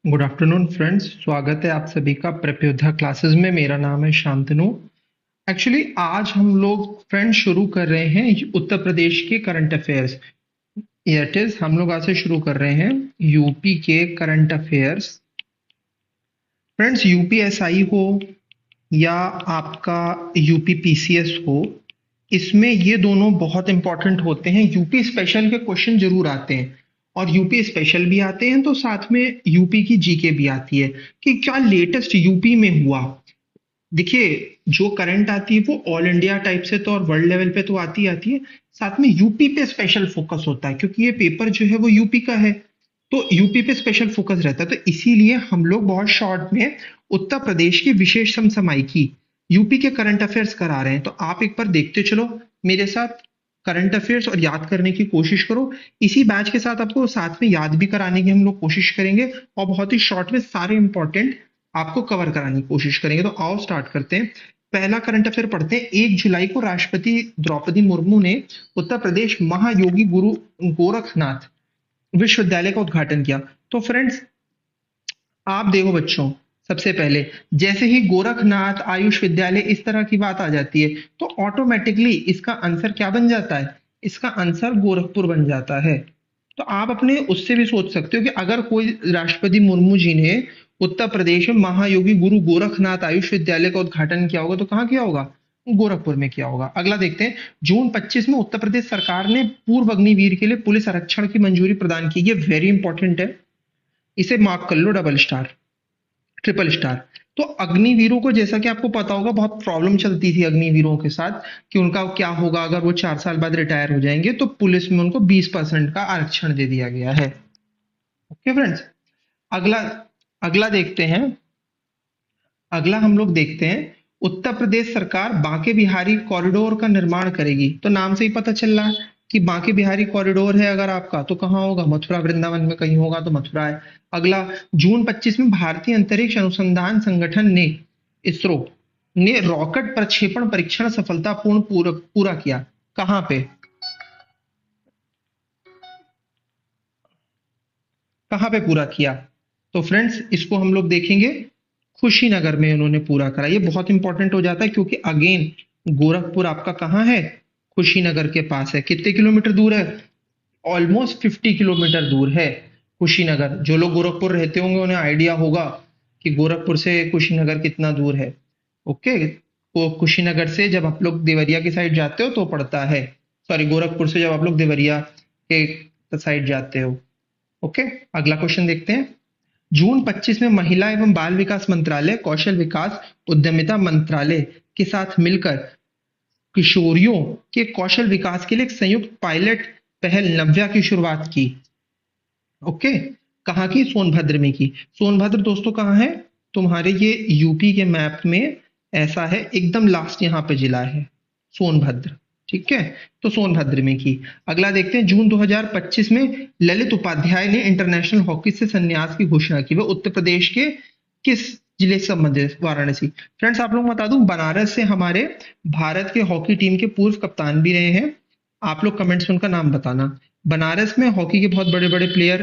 Good afternoon friends, स्वागत है आप सभी का प्रपयोद्धा क्लासेस में। मेरा नाम है शांतनु। एक्चुअली आज हम लोग फ्रेंड्स शुरू कर रहे हैं उत्तर प्रदेश के करंट अफेयर्स। इट इज हम लोग आज से शुरू कर रहे हैं यूपी के करंट अफेयर्स। फ्रेंड्स, यूपीएसआई हो या आपका यूपी पीसीएस हो, इसमें ये दोनों बहुत इंपॉर्टेंट होते हैं। यूपी स्पेशल के क्वेश्चन जरूर आते हैं और यूपी स्पेशल भी आते हैं, तो साथ में यूपी की जीके भी आती है कि क्या लेटेस्ट यूपी में हुआ। देखिए, जो करंट आती है वो ऑल इंडिया टाइप से तो और वर्ल्ड लेवल पे तो आती है। साथ में यूपी पे स्पेशल फोकस होता है क्योंकि ये पेपर जो है वो यूपी का है, तो यूपी पे स्पेशल फोकस रहता है। तो इसीलिए हम लोग बहुत शॉर्ट में उत्तर प्रदेश की विशेष समसामयिकी यूपी के करंट अफेयर्स करा रहे हैं। तो आप एक बार देखते चलो मेरे साथ करंट अफेयर्स और याद करने की कोशिश करो। इसी बैच के साथ आपको साथ में याद भी कराने की हम लोग कोशिश करेंगे और बहुत ही शॉर्ट में सारे इंपॉर्टेंट आपको कवर कराने की कोशिश करेंगे। तो आओ स्टार्ट करते हैं। पहला करंट अफेयर पढ़ते हैं। 1 जुलाई को राष्ट्रपति द्रौपदी मुर्मू ने उत्तर प्रदेश महायोगी गुरु गोरखनाथ विश्वविद्यालय का उद्घाटन किया। तो फ्रेंड्स, आप देखो बच्चों, सबसे पहले जैसे ही गोरखनाथ आयुष विद्यालय इस तरह की बात आ जाती है तो ऑटोमेटिकली इसका आंसर क्या बन जाता है? इसका आंसर गोरखपुर बन जाता है। तो आप अपने उससे भी सोच सकते हो कि अगर कोई राष्ट्रपति मुर्मू जी ने उत्तर प्रदेश में महायोगी गुरु गोरखनाथ आयुष विद्यालय का उद्घाटन किया होगा तो कहाँ किया होगा? गोरखपुर में किया होगा। अगला देखते हैं। जून 25 में उत्तर प्रदेश सरकार ने पूर्व अग्निवीर के लिए पुलिस आरक्षण की मंजूरी प्रदान की। ये वेरी इंपॉर्टेंट है, इसे मार्क कर लो डबल स्टार ट्रिपल स्टार। तो अग्निवीरों को, जैसा कि आपको पता होगा, बहुत प्रॉब्लम चलती थी अग्निवीरों के साथ कि उनका क्या होगा अगर वो 4 साल बाद रिटायर हो जाएंगे। तो पुलिस में उनको 20% का आरक्षण दे दिया गया है। ओके फ्रेंड्स, अगला अगला देखते हैं। अगला हम लोग देखते हैं, उत्तर प्रदेश सरकार बांके बिहारी कॉरिडोर का निर्माण करेगी। तो नाम से ही पता चल रहा है कि बांके बिहारी कॉरिडोर है अगर आपका, तो कहाँ होगा? मथुरा वृंदावन में कहीं होगा, तो मथुरा है। अगला, जून 25 में भारतीय अंतरिक्ष अनुसंधान संगठन ने, इसरो ने रॉकेट प्रक्षेपण परीक्षण सफलतापूर्ण पूरा किया। कहाँ पे? कहाँ पे पूरा किया? तो फ्रेंड्स, इसको हम लोग देखेंगे। कुशीनगर में उन्होंने पूरा करा। ये बहुत इंपॉर्टेंट हो जाता है क्योंकि अगेन गोरखपुर आपका कहाँ है? कुशीनगर के पास है। कितने किलोमीटर दूर है? ऑलमोस्ट 50 किलोमीटर दूर है कुशीनगर। जो लोग गोरखपुर रहते होंगे उन्हें आइडिया होगा कि गोरखपुर से कुशीनगर कितना दूर है। ओके, तो कुशीनगर से जब आप लोग देवरिया की साइड जाते हो तो पड़ता है, सॉरी, गोरखपुर से जब आप लोग देवरिया के साइड जाते हो। ओके, अगला क्वेश्चन देखते हैं। जून 25 में महिला एवं बाल विकास मंत्रालय, कौशल विकास उद्यमिता मंत्रालय के साथ मिलकर किशोरियों के कौशल विकास के लिए एक संयुक्त पायलट पहल नव्या की शुरुआत की। ओके, कहाँ की? सोनभद्र में की। सोनभद्र दोस्तों कहाँ है? तुम्हारे ये यूपी के मैप में ऐसा है, एकदम लास्ट यहाँ पे जिला है सोनभद्र। ठीक है, तो सोनभद्र में की। अगला देखते हैं। जून 2025 में ललित उपाध्याय ने इंटरनेशनल हॉकी से संन्यास की घोषणा की। वह उत्तर प्रदेश के किस जिले से संबंधित? वाराणसी। फ्रेंड्स, आप लोग बता दूं, बनारस से हमारे भारत के हॉकी टीम के पूर्व कप्तान भी रहे हैं। आप लोग कमेंट्स में उनका नाम बताना। बनारस में हॉकी के बहुत बड़े बड़े प्लेयर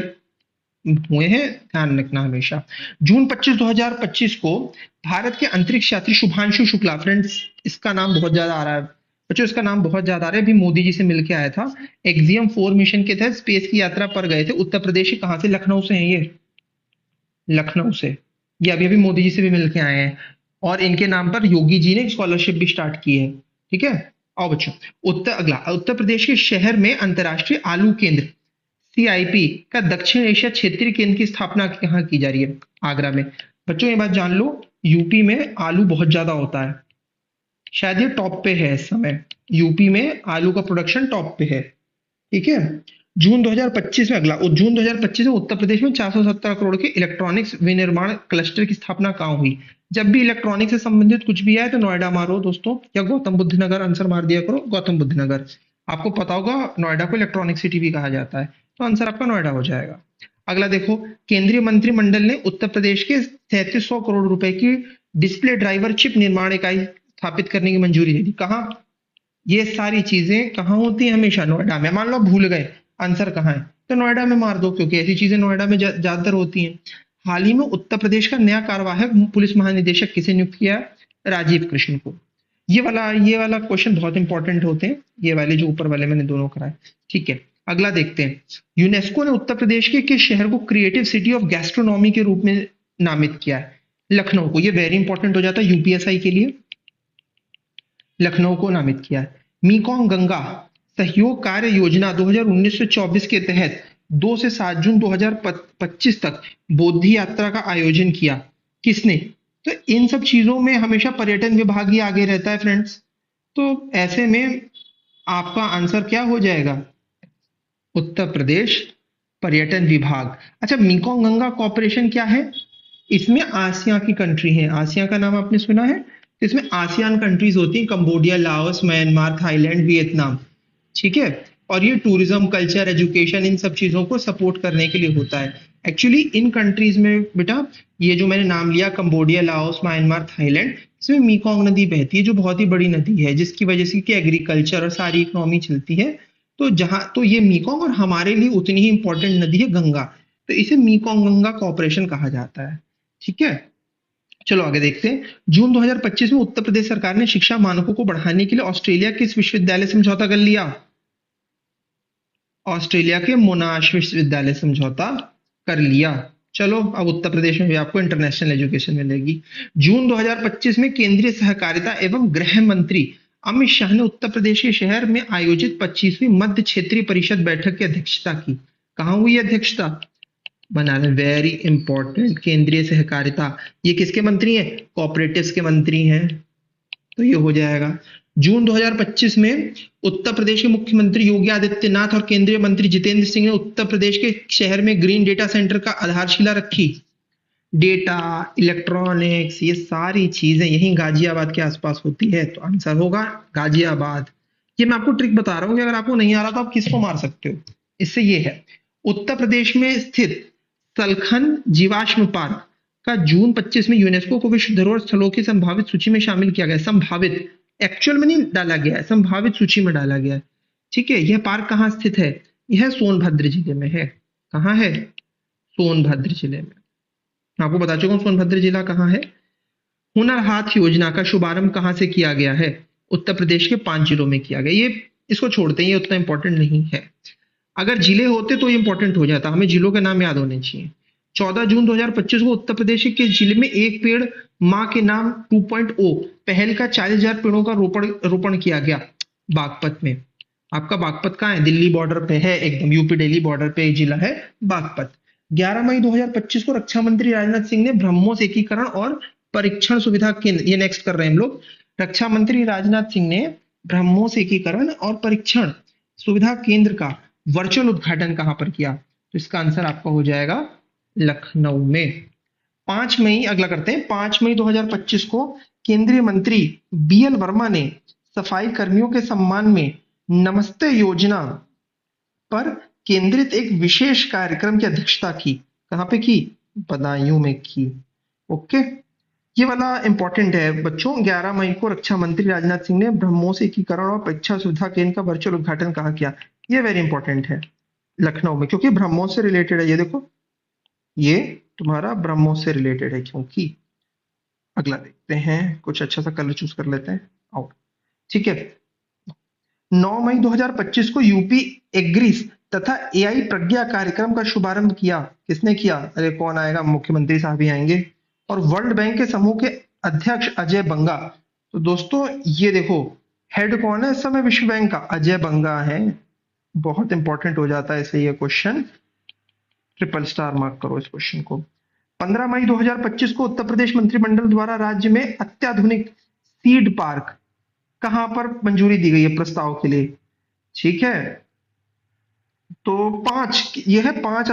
हुए हैं, ध्यान रखना हमेशा। जून 25 2025 को भारत के अंतरिक्ष यात्री शुभांशु शुक्ला, फ्रेंड्स इसका नाम बहुत ज्यादा आ रहा है बच्चों, इसका नाम बहुत ज्यादा आ रहा है। अभी मोदी जी से मिलके आया था। एक्सियम 4 मिशन के तहत स्पेस की यात्रा पर गए थे। उत्तर प्रदेश के कहां से? लखनऊ से हैं ये, लखनऊ से। ये अभी अभी मोदी जी से भी मिलके आए हैं और इनके नाम पर योगी जी ने स्कॉलरशिप भी स्टार्ट की है। ठीक है, आओ बच्चों। अगला, उत्तर प्रदेश के शहर में अंतर्राष्ट्रीय आलू केंद्र सीआईपी का दक्षिण एशिया क्षेत्रीय केंद्र की स्थापना कहाँ की जा रही है? आगरा में। बच्चों ये बात जान लो, यूपी में आलू बहुत ज्यादा होता है, शायद ये टॉप पे है इस समय। यूपी में आलू का प्रोडक्शन टॉप पे है। ठीक है, जून 2025 में, अगला, जून 2025 में उत्तर प्रदेश में 417 करोड़ के इलेक्ट्रॉनिक्स विनिर्माण क्लस्टर की स्थापना कहाँ हुई? जब भी इलेक्ट्रॉनिक से संबंधित कुछ भी आए तो नोएडा मारो दोस्तों, या गौतम बुद्ध नगर आंसर मार दिया करो। गौतम बुद्ध नगर, आपको पता होगा नोएडा को इलेक्ट्रॉनिक सिटी भी कहा जाता है, तो आंसर आपका नोएडा हो जाएगा। अगला देखो, केंद्रीय मंत्रिमंडल ने उत्तर प्रदेश के 3300 करोड़ रुपए की डिस्प्ले ड्राइवर चिप निर्माण इकाई स्थापित करने की मंजूरी दे दी। कहाँ? ये सारी चीजें कहाँ होती हैं? हमेशा नोएडा में। मान लो भूल गए आंसर कहाँ है, तो नोएडा में मार दो क्योंकि ऐसी चीजें नोएडा में ज्यादातर होती हैं। हाल ही में उत्तर प्रदेश का नया कार्यवाहक पुलिस महानिदेशक किसे नियुक्त किया? राजीव कृष्ण को। ये वाला क्वेश्चन बहुत इंपॉर्टेंट होते हैं, ये वाले जो ऊपर वाले मैंने दोनों कराए। ठीक है, अगला देखते हैं। यूनेस्को ने उत्तर प्रदेश के किस शहर को क्रिएटिव सिटी ऑफ गैस्ट्रोनॉमी के रूप में नामित किया है? लखनऊ को। ये वेरी इंपॉर्टेंट हो जाता है यूपीएसआई के लिए, लखनऊ को नामित किया है। मीकोंग गंगा सहयोग कार्य योजना 2019-24 के तहत 2 से 7 जून 2025 तक बौद्ध यात्रा का आयोजन किया, किसने? तो इन सब चीजों में हमेशा पर्यटन विभाग ही आगे रहता है फ्रेंड्स। तो ऐसे में आपका आंसर क्या हो जाएगा? उत्तर प्रदेश पर्यटन विभाग। अच्छा, मीकोंग गंगा कॉर्पोरेशन क्या है? इसमें आसिया की कंट्री है। आसिया का नाम आपने सुना है? तो इसमें आसियान कंट्रीज होती हैं, Cambodia, Laos, Myanmar, Thailand, Vietnam. ठीक है, और ये टूरिज्म, कल्चर, एजुकेशन, इन सब चीजों को सपोर्ट करने के लिए होता है। एक्चुअली इन कंट्रीज में बेटा, ये जो मैंने नाम लिया, कंबोडिया, लाओस, म्यांमार, थाईलैंड, इसमें मीकोंग नदी बहती है, जो बहुत ही बड़ी नदी है, जिसकी वजह से कि एग्रीकल्चर और सारी इकोनॉमी चलती है। तो ये मीकोंग, और हमारे लिए उतनी ही इंपॉर्टेंट नदी है गंगा, तो इसे मीकोंग गंगा कॉर्पोरेशन कहा जाता है। ठीक है, चलो आगे देखते हैं। जून 2025 में उत्तर प्रदेश सरकार ने शिक्षा मानकों को बढ़ाने के लिए ऑस्ट्रेलिया किस विश्वविद्यालय समझौता कर लिया? ऑस्ट्रेलिया के मोनाश विश्वविद्यालय समझौता कर लिया। चलो, अब उत्तर प्रदेश में भी आपको इंटरनेशनल एजुकेशन मिलेगी। जून 2025 में केंद्रीय सहकारिता एवं गृह मंत्री अमित शाह ने उत्तर प्रदेश के शहर में आयोजित 25वीं मध्य क्षेत्रीय परिषद बैठक की अध्यक्षता की। कहाँ हुई अध्यक्षता? बनाना, वेरी इंपॉर्टेंट। केंद्रीय सहकारिता, ये किसके मंत्री हैं? कोऑपरेटिव्स के मंत्री हैं, तो ये हो जाएगा। जून 2025 में उत्तर प्रदेश के मुख्यमंत्री योगी आदित्यनाथ और केंद्रीय मंत्री जितेंद्र सिंह ने उत्तर प्रदेश के शहर में ग्रीन डेटा सेंटर का आधारशिला रखी। डेटा, इलेक्ट्रॉनिक्स, ये सारी चीजें यहीं गाजियाबाद के आसपास होती है, तो आंसर होगा गाजियाबाद। ये मैं आपको ट्रिक बता रहा हूँ कि अगर आपको नहीं आ रहा तो आप किसको मार सकते हो इससे। ये है, उत्तर प्रदेश में स्थित सलखन जीवाश्म पार्क का जून 25 में यूनेस्को को विश्व धरोहर स्थलों की संभावित सूची में शामिल किया गया। संभावित, एक्चुअल में नहीं डाला गया है, संभावित सूची में डाला गया है। ठीक है, यह पार्क कहाँ स्थित है? यह सोनभद्र जिले में है। कहाँ है? सोनभद्र जिले में। आपको बता चुका हूं सोनभद्र जिला कहाँ है। हुनर हाथ योजना का शुभारंभ कहाँ से किया गया है? उत्तर प्रदेश के 5 जिलों में किया गया। ये इसको छोड़ते हैं, ये उतना इंपॉर्टेंट नहीं है। अगर जिले होते तो ये इंपॉर्टेंट हो जाता, हमें जिलों के नाम याद होने चाहिए। 14 जून 2025 को उत्तर प्रदेश के जिले में एक पेड़ मां के नाम 2.0 पहल का 40,000 पेड़ों का रोपण किया गया बागपत में। आपका बागपत कहाँ है? दिल्ली बॉर्डर पे है, एकदम यूपी दिल्ली बॉर्डर पे एक जिला है बागपत। 11 मई 2025 को रक्षा मंत्री राजनाथ सिंह ने ब्रह्मोस एकीकरण और परीक्षण सुविधा केंद्र, ये नेक्स्ट कर रहे हैं हम लोग। रक्षा मंत्री राजनाथ सिंह ने ब्रह्मोस एकीकरण और परीक्षण सुविधा केंद्र का वर्चुअल उद्घाटन कहां पर किया? तो इसका आंसर आपका हो जाएगा लखनऊ में। 5 मई, अगला करते हैं। 5 मई 2025 को केंद्रीय मंत्री बीएल वर्मा ने सफाई कर्मियों के सम्मान में नमस्ते योजना पर केंद्रित एक विशेष कार्यक्रम की अध्यक्षता की। कहां पे की? बदायूं में की। ओके, ये वाला इंपॉर्टेंट है बच्चों। 11 मई को रक्षा मंत्री राजनाथ सिंह ने ब्रह्मोस एकीकरण और परीक्षा सुविधा केंद्र का वर्चुअल उद्घाटन कहाँ किया? ये वेरी इंपॉर्टेंट है, लखनऊ में, क्योंकि ब्रह्मोस से रिलेटेड है। ये देखो, ये तुम्हारा ब्रह्मोस से रिलेटेड है, क्योंकि अगला देखते हैं, कुछ अच्छा सा कलर चूज कर लेते हैं। आओ, ठीक है। 9 मई 2025 को यूपी एग्रीस तथा एआई प्रज्ञा कार्यक्रम का शुभारंभ किया। किसने किया? अरे कौन आएगा? मुख्यमंत्री साहब ही आएंगे। और वर्ल्ड बैंक के समूह के अध्यक्ष अजय बंगा। तो दोस्तों ये देखो, हेड कौन है इस समय विश्व बैंक का? अजय बंगा है। बहुत इंपॉर्टेंट हो जाता है इसे ये क्वेश्चन, ट्रिपल स्टार मार्क करो इस क्वेश्चन को। 15 मई 2025 को उत्तर प्रदेश मंत्रिमंडल द्वारा राज्य में अत्याधुनिक सीड पार्क कहां पर मंजूरी दी गई है प्रस्ताव के लिए? ठीक है, तो 5, ये है 5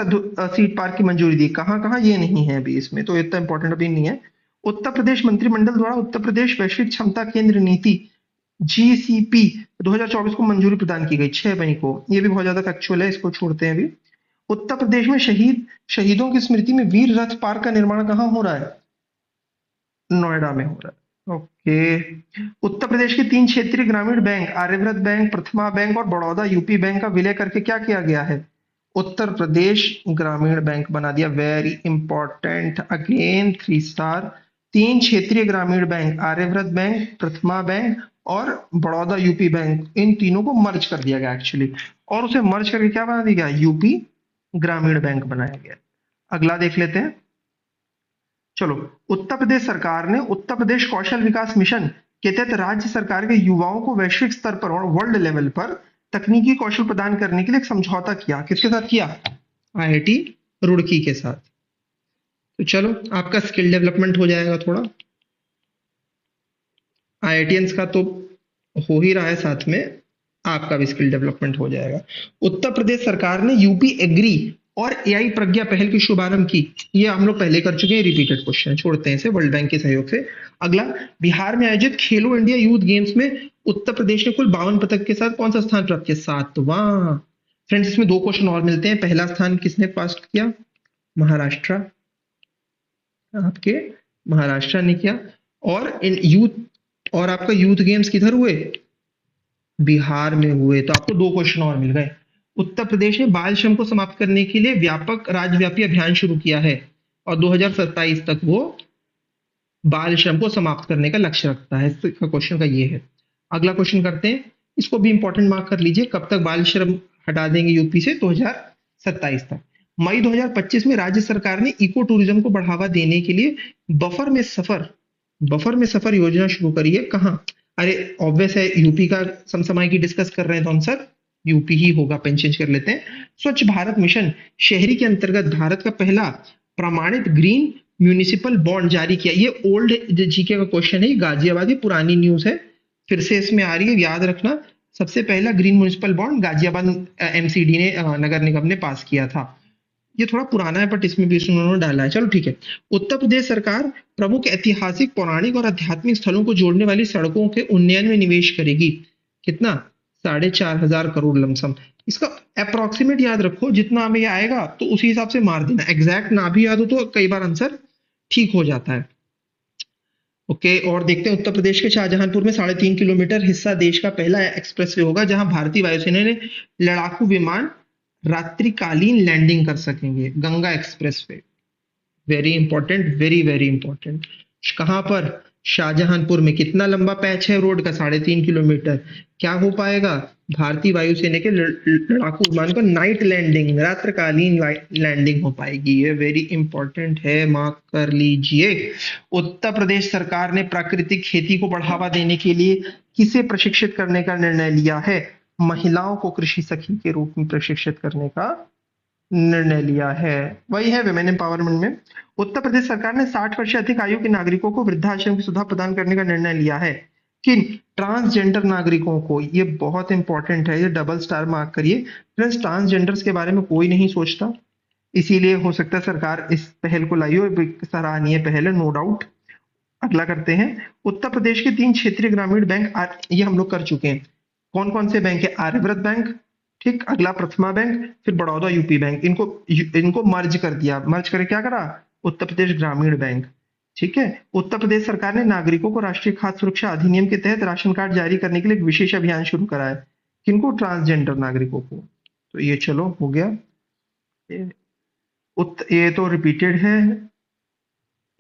सीड पार्क की मंजूरी दी। कहां कहां ये नहीं है अभी इसमें, तो इतना इंपॉर्टेंट अभी नहीं है। उत्तर प्रदेश मंत्रिमंडल द्वारा उत्तर प्रदेश वैश्विक क्षमता केंद्र नीति जीसीपी 2024 को मंजूरी प्रदान की गई 6 मई को। ये भी बहुत ज्यादा फैक्चुअल है, इसको छोड़ते हैं अभी। उत्तर प्रदेश में शहीदों की स्मृति में वीर रथ पार्क का निर्माण कहां हो रहा है? नोएडा में हो रहा है। ओके। उत्तर प्रदेश के 3 क्षेत्रीय ग्रामीण बैंक आर्यव्रत बैंक, प्रथमा बैंक और बड़ौदा यूपी बैंक का विलय करके क्या किया गया है? उत्तर प्रदेश ग्रामीण बैंक बना दिया, वेरी इंपॉर्टेंट, अगेन 3 स्टार। 3 क्षेत्रीय ग्रामीण बैंक, आर्यव्रत बैंक, प्रथमा बैंक और बड़ौदा यूपी बैंक, इन तीनों को मर्ज कर दिया गया एक्चुअली, और उसे मर्ज करके क्या बना दिया गया, यूपी ग्रामीण बैंक बनाया गया। अगला देख लेते हैं। चलो, उत्तर प्रदेश सरकार ने उत्तर प्रदेश कौशल विकास मिशन के तहत राज्य सरकार के युवाओं को वैश्विक स्तर पर और वर्ल्ड लेवल पर तकनीकी कौशल प्रदान करने के लिए एक समझौता किया। किसके साथ किया, आईआईटी रुड़की के साथ। तो चलो, आपका स्किल डेवलपमेंट हो जाएगा थोड़ा, आईआईटियंस का तो हो ही रहा है, साथ में आपका भी स्किल डेवलपमेंट हो जाएगा। उत्तर प्रदेश सरकार ने यूपी एग्री और एआई प्रज्ञा पहल की शुभारंभ की। ये हम लोग पहले कर चुके हैं, रिपीटेड क्वेश्चन, छोड़ते हैं इसे वर्ल्ड बैंक के सहयोग से। अगला, बिहार में आयोजित खेलो इंडिया यूथ गेम्स में उत्तर प्रदेश ने कुल 52 पदक के साथ कौन सा स्थान प्राप्त किया, 7वां। फ्रेंड्स, इसमें 2 क्वेश्चन और मिलते हैं। पहला स्थान किसने पास किया, महाराष्ट्र, आपके महाराष्ट्र ने किया। और इन यूथ, और आपका यूथ गेम्स किधर हुए, बिहार में हुए। तो आपको 2 क्वेश्चन और मिल गए। उत्तर प्रदेश ने बाल श्रम को समाप्त करने के लिए व्यापक राज्यव्यापी अभियान शुरू किया है और 2027 तक वो बाल श्रम को समाप्त करने का लक्ष्य रखता है। इसका क्वेश्चन का ये है। अगला क्वेश्चन करते हैं, इसको भी इंपॉर्टेंट मार्क कर लीजिए। कब तक बाल श्रम हटा देंगे यूपी से, 2027 तक। मई 2025 में राज्य सरकार ने इको टूरिज्म को बढ़ावा देने के लिए बफर में सफर योजना शुरू करी है। कहाँ, अरे ऑब्वियस है, यूपी का समसमाय की डिस्कस कर रहे हैं तो आंसर यूपी ही होगा, पेन चेंज कर लेते हैं। स्वच्छ भारत मिशन शहरी के अंतर्गत भारत का पहला प्रमाणित ग्रीन म्यूनिसिपल बॉन्ड जारी किया। ये ओल्ड जीके का क्वेश्चन है, गाजियाबाद की पुरानी न्यूज है, फिर से इसमें आ रही है, याद रखना। सबसे पहला green municipal bond Ghaziabad MCD ने, नगर निगम ने पास किया था। ये थोड़ा पुराना है बट इसमें भी उन्होंने डाला है। चलो ठीक है। उत्तर प्रदेश सरकार प्रमुख ऐतिहासिक, पौराणिक और आध्यात्मिक स्थलों को जोड़ने वाली सड़कों के उन्नयन में निवेश करेगी। कितना, 4,500 करोड़ लमसम। इसका अप्रोक्सीमेट याद रखो, जितना हमें आएगा तो उसी हिसाब से मार देना। एग्जैक्ट ना भी याद हो तो कई बार आंसर ठीक हो जाता है। ओके, और देखते हैं। उत्तर प्रदेश के शाहजहांपुर में 3.5 किलोमीटर हिस्सा देश का पहला एक्सप्रेसवे होगा, जहां भारतीय वायुसेना ने लड़ाकू विमान रात्रिकालीन लैंडिंग कर सकेंगे। Ganga expressway, very important, very very important. कहां पर, शाहजहांपुर में। कितना लंबा पैच है रोड का, 3.5 किलोमीटर। क्या हो पाएगा, भारतीय वायुसेना के लड़ाकू विमान को नाइट लैंडिंग, रात्रिकालीन लैंडिंग हो पाएगी। ये वेरी इंपॉर्टेंट है, मार्क कर लीजिए। उत्तर प्रदेश सरकार ने प्राकृतिक खेती को बढ़ावा देने के लिए किसे प्रशिक्षित करने का निर्णय लिया है, महिलाओं को कृषि सखी के रूप में प्रशिक्षित करने का निर्णय लिया है। वही है विमेन एम्पावरमेंट में। उत्तर प्रदेश सरकार ने 60 वर्ष से अधिक आयु के नागरिकों को वृद्धाश्रम की सुविधा प्रदान करने का निर्णय लिया है। किन, ट्रांसजेंडर नागरिकों को। ये बहुत इंपॉर्टेंट है, ये डबल स्टार मार्क करिए। फ्रेंड्स, ट्रांसजेंडर्स के बारे में कोई नहीं सोचता, इसीलिए हो सकता है सरकार इस पहल को लाई हो। सराहनीय पहल है, नो डाउट। अगला करते हैं। उत्तर प्रदेश के 3 क्षेत्रीय ग्रामीण बैंक, ये हम लोग कर चुके हैं। कौन कौन से बैंक है, आर्यव्रत बैंक, ठीक, अगला प्रथमा बैंक, फिर बड़ौदा यूपी बैंक। इनको मर्ज कर दिया। मर्ज करके क्या करा, उत्तर प्रदेश ग्रामीण बैंक। ठीक है। उत्तर प्रदेश सरकार ने नागरिकों को राष्ट्रीय खाद्य सुरक्षा अधिनियम के तहत राशन कार्ड जारी करने के लिए एक विशेष अभियान शुरू करा है। किनको, ट्रांसजेंडर नागरिकों को। तो ये चलो हो गया। ये तो रिपीटेड है,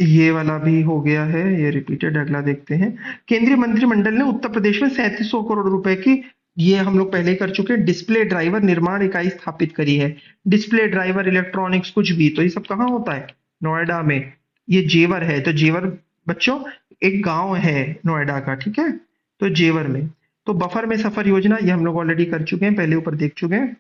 ये वाला भी हो गया है, ये रिपीटेड। अगला देखते हैं। केंद्रीय मंत्रिमंडल ने उत्तर प्रदेश में 3700 करोड़ रुपए की, ये हम लोग पहले कर चुके हैं, डिस्प्ले ड्राइवर निर्माण इकाई स्थापित करी है। डिस्प्ले ड्राइवर, इलेक्ट्रॉनिक्स, कुछ भी, तो ये सब कहाँ होता है, नोएडा में। ये जेवर है, तो जेवर बच्चों एक गांव है नोएडा का, ठीक है, तो जेवर में। तो बफर में सफर योजना, ये हम लोग ऑलरेडी कर चुके हैं, पहले ऊपर देख चुके हैं।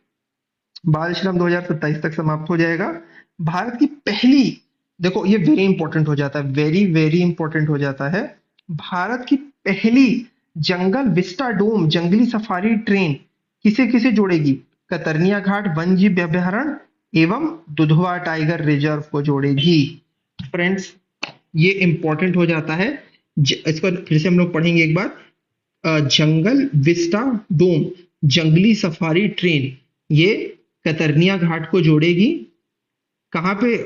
बाल श्रम 2027 तक समाप्त हो जाएगा। भारत की पहली, देखो ये वेरी इंपॉर्टेंट हो जाता है, वेरी वेरी इंपॉर्टेंट हो जाता है। भारत की पहली जंगल विस्टा डोम जंगली सफारी ट्रेन किसे किसे जोड़ेगी, कतरनिया घाट वन जीव अभयारण्य एवं दुधवा टाइगर रिजर्व को जोड़ेगी। फ्रेंड्स, ये इंपॉर्टेंट हो जाता है। इसको फिर से हम लोग पढ़ेंगे एक बार। जंगल विस्टा डोम जंगली सफारी ट्रेन, ये कतरनिया घाट को जोड़ेगी। कहाँ पे,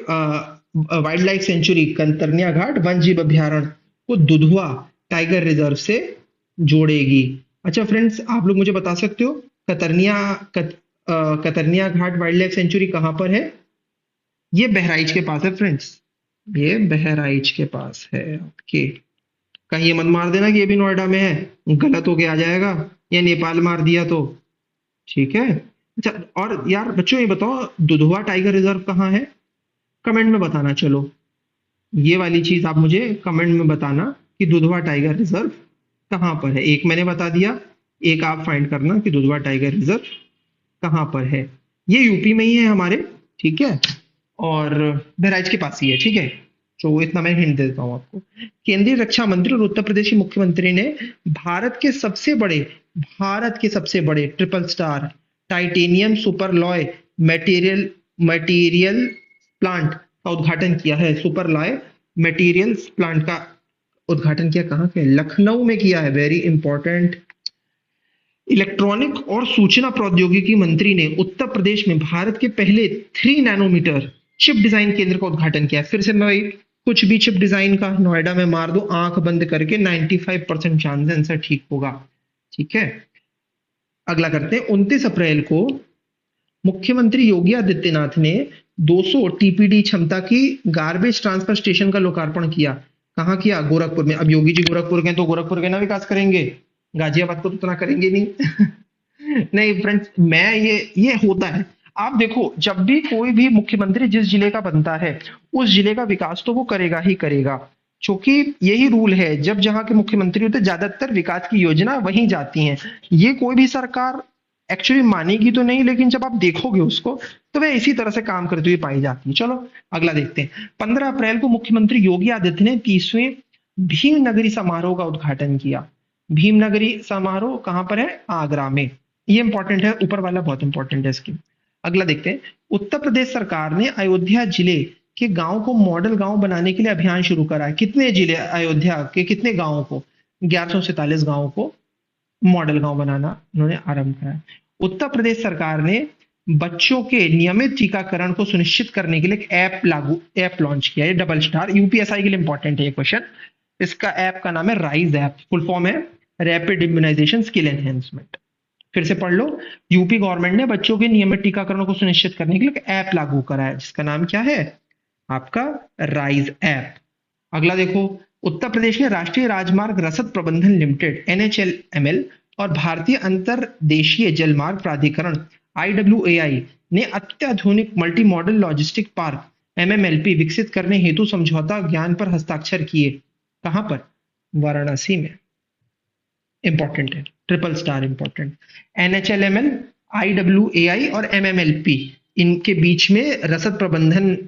वाइल्ड लाइफ सेंचुरी कतरनिया घाट वन जीव अभयारण्य को दुधवा टाइगर रिजर्व से जोड़ेगी। अच्छा फ्रेंड्स, आप लोग मुझे बता सकते हो कतरनिया घाट वाइल्ड लाइफ सेंचुरी कहाँ पर है? ये बहराइच के पास है फ्रेंड्स, ये बहराइच के पास है आपके। कहीं ये मत मार देना कि ये भी नोएडा में है, गलत होके आ जाएगा, या नेपाल मार दिया तो। ठीक है। अच्छा, और यार बच्चों ये बताओ दुधवा टाइगर रिजर्व कहाँ है? कमेंट में बताना। चलो ये वाली चीज आप मुझे कमेंट में बताना कि दुधवा टाइगर रिजर्व कहाँ पर है। एक मैंने बता दिया, एक आप फाइंड करना कि दुधवा टाइगर रिजर्व कहाँ पर है। ये यूपी में ही है हमारे, ठीक है, और बहराइच के पास ही है, ठीक है। तो इतना मैं हिंट देता हूँ आपको। केंद्रीय रक्षा मंत्री और उत्तर प्रदेश के मुख्यमंत्री ने भारत के सबसे बड़े triple star titanium superalloy material material plant का उद्घाटन किया है। सुपरलॉय मटेरियल्स प्लांट का उद्घाटन किया कहाँ के? लखनऊ में किया है। Very important. इलेक्ट्रॉनिक और सूचना प्रौद्योगिकी मंत्री ने उत्तर प्रदेश में भारत के पहले 3 नैनोमीटर चिप डिजाइन केंद्र का उद्घाटन किया। फिर से मैं वही, कुछ भी चिप डिजाइन का नोएडा में मार दो आंख बंद करके, 95% चांस आंसर ठीक होगा। ठीक है, अगला करते हैं। 29 अप्रैल को मुख्यमंत्री योगी आदित्यनाथ ने 200 टीपीडी क्षमता की गार्बेज ट्रांसफर स्टेशन का लोकार्पण किया। कहाँ किया? गोरखपुर में। अब योगी जी गोरखपुर के हैं तो गोरखपुर के ना विकास करेंगे, गाजियाबाद को तो उतना करेंगे नहीं। नहीं फ्रेंड्स, मैं ये होता है। आप देखो, जब भी कोई भी मुख्यमंत्री जिस जिले का बनता है उस जिले का विकास तो वो करेगा ही करेगा, क्योंकि यही रूल है। जब जहां के मुख्यमंत्री होते ज्यादातर विकास की योजना वहीं जाती हैं। ये कोई भी सरकार एक्चुअली मानेगी तो नहीं, लेकिन जब आप देखोगे उसको तो वह इसी तरह से काम करती हुई पाई जाती है। चलो अगला देखते हैं। 15 अप्रैल को मुख्यमंत्री योगी आदित्यनाथ ने 30वें भीम नगरी समारोह का उद्घाटन किया। भीम नगरी समारोह कहां पर है? आगरा में। ये इंपॉर्टेंट है, ऊपर वाला बहुत इंपॉर्टेंट है इसकी। अगला देखते हैं। उत्तर प्रदेश सरकार ने अयोध्या जिले के गांव को मॉडल गांव बनाने के लिए अभियान शुरू करा है। कितने जिले अयोध्या के, कितने गांवों को? 1147 गांवों को मॉडल गांव बनाना उन्होंने आरंभ करा है। उत्तर प्रदेश सरकार ने बच्चों के नियमित टीकाकरण को सुनिश्चित करने के लिए एक ऐप लॉन्च किया है। डबल स्टार, यूपीएसआई के लिए इंपॉर्टेंट है ये क्वेश्चन। इसका ऐप का नाम है राइज ऐप, फुल फॉर्म है रैपिड इम्यूनाइजेशन स्किल एनहेंसमेंट। फिर से पढ़ लो। यूपी गवर्नमेंट ने बच्चों के नियमित टीकाकरण को सुनिश्चित करने के लिए ऐप लागू करा है, जिसका नाम क्या है? आपका राइज ऐप। अगला देखो। उत्तर प्रदेश के राष्ट्रीय राजमार्ग रसद प्रबंधन लिमिटेड एनएचएलएमएल और भारतीय अंतरदेशीय जलमार्ग प्राधिकरण आईडब्ल्यूएआई ने अत्याधुनिक multi modal logistic park MMLP विकसित करने हेतु समझौता ज्ञान पर हस्ताक्षर किए। कहां पर? वाराणसी में। इंपॉर्टेंट है, triple star important. NHLML, IWAI और एमएमएलपी, इनके बीच में रसद प्रबंधन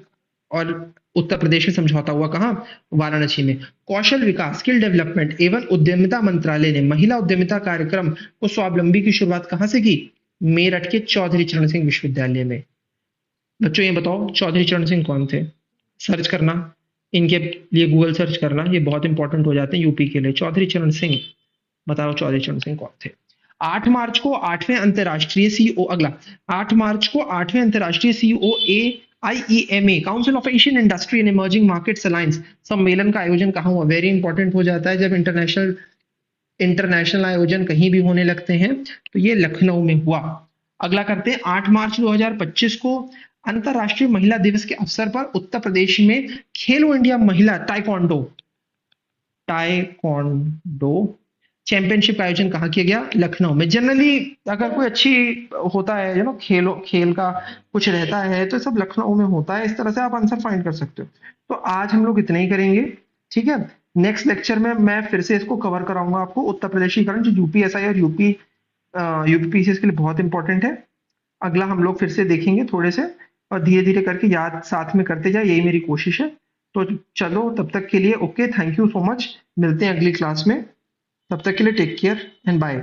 और उत्तर प्रदेश में समझौता हुआ। कहां? वाराणसी में। कौशल विकास, स्किल डेवलपमेंट एवं उद्यमिता मंत्रालय ने महिला उद्यमिता कार्यक्रम को स्वावलंबी की शुरुआत कहां से की? मेरठ के चौधरी चरण सिंह विश्वविद्यालय में। बच्चों ये बताओ चौधरी चरण सिंह कौन थे? सर्च करना, इनके लिए गूगल सर्च करना, ये बहुत इंपॉर्टेंट हो जाते हैं यूपी के लिए। चौधरी चरण सिंह, बताओ चौधरी चरण सिंह कौन थे? 8 मार्च को 8वें अंतरराष्ट्रीय सीओ, अगला 8 मार्च को 8वें अंतरराष्ट्रीय CO A IEMA council of Asian industry and emerging markets alliance सम्मेलन का आयोजन कहां हुआ? वेरी इंपॉर्टेंट हो जाता है जब इंटरनेशनल आयोजन कहीं भी होने लगते हैं, तो ये लखनऊ में हुआ। अगला करते हैं। 8 मार्च 2025 को अंतरराष्ट्रीय महिला दिवस के अवसर पर उत्तर प्रदेश में खेलो इंडिया महिला टाइकोंडो चैंपियनशिप का आयोजन कहाँ किया गया? लखनऊ में। जनरली अगर कोई अच्छी होता है खेल का कुछ रहता है तो सब लखनऊ में होता है। इस तरह से आप आंसर फाइंड कर सकते हो। तो आज हम लोग इतना ही करेंगे, ठीक है। नेक्स्ट लेक्चर में मैं फिर से इसको कवर कराऊंगा आपको, उत्तर प्रदेश की करंट, जो यूपीएसआई और यूपीपीसीएस के लिए बहुत इंपॉर्टेंट है। अगला हम लोग फिर से देखेंगे थोड़े से, और धीरे धीरे करके याद साथ में करते जाए, यही मेरी कोशिश है। तो चलो तब तक के लिए okay, thank you so much. मिलते हैं अगली क्लास में, तब तक के लिए टेक केयर एंड बाय।